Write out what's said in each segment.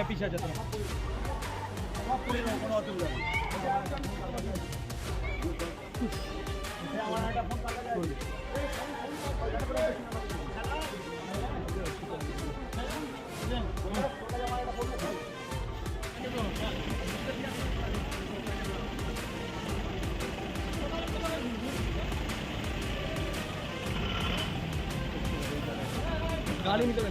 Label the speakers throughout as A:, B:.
A: पीछे जाता गाड़ी निकले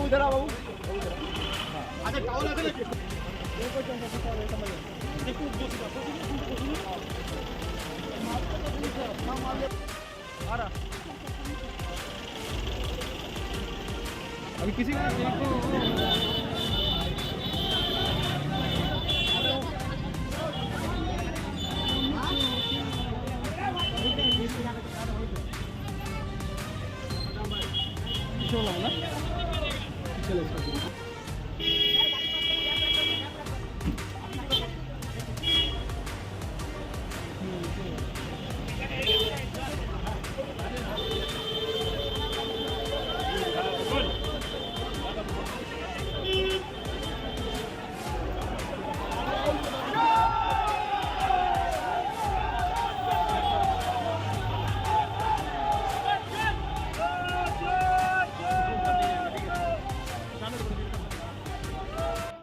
A: उधर आओ अच्छा टावल আছে নাকি अभी किसी का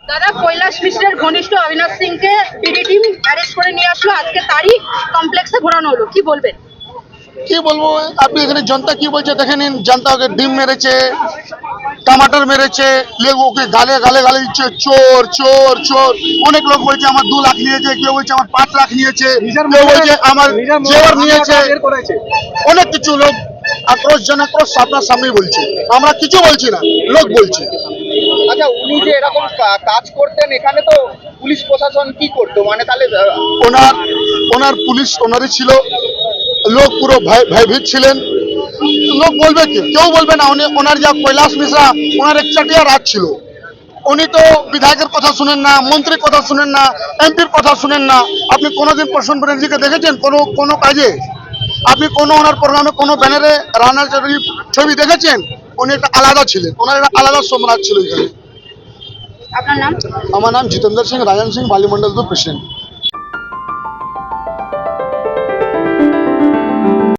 B: দাদা কৈলাস মিশ্রের ঘনিষ্ঠ অবিনাশ সিংকে পিডি টিম অ্যারেস্ট করে নিয়ে আসলো, আজকে তারই কমপ্লেক্সে ঘোরানো হলো, কি বলবেন?
C: কি বলবো, আপনি এখানে জনতা কি বলছে দেখে নিন। জনতা ওকে ডিম মেরেছে, টমাটার মেরেছে, ওকে গালে গালে গালে দিচ্ছে চোর চোর চোর। অনেক লোক বলছে আমার 2 লাখ নিয়েছে, কেউ বলছে আমার 5 লাখ নিয়েছে, কেউ বলছে আমার জেওয়ার নিয়েছে। অনেক কিছু লোক আক্রোশজনক আপনার সামনেই বলছে, আমরা কিছু বলছি না, লোক বলছে।
D: আচ্ছা, উনি যে এরকম কাজ করতেন, এখানে তো পুলিশ প্রশাসন কি করতো? মানে তাহলে
C: ওনার পুলিশ ওনারই ছিল, লোক পুরো ভয়ভীত ছিলেন। লোক বলবে কি? কেউ বলবে না। ওনার যা কৈলাস মিশ্রা, ওনার এক চাটিয়া রাত ছিল। উনি তো বিধায়কের কথা শুনেন না, মন্ত্রীর কথা শুনেন না, এমপির কথা শুনেন না। আপনি কোনোদিন প্রসন্ন ব্যানার্জিকে দেখেছেন কোনো কাজে? আপনি ওনার প্রোগ্রামে কোনো ব্যানারে রানার ছবি দেখেছেন? উনি একটা আলাদা ছিলেন, ওনার একটা আলাদা সম্রাট ছিল এখানে।
B: আপনার নাম?
C: আমার নাম জিতেন্দ্র সিং, রাজন সিং, বালিমন্ডল 2 প্রেসিডেন্ট।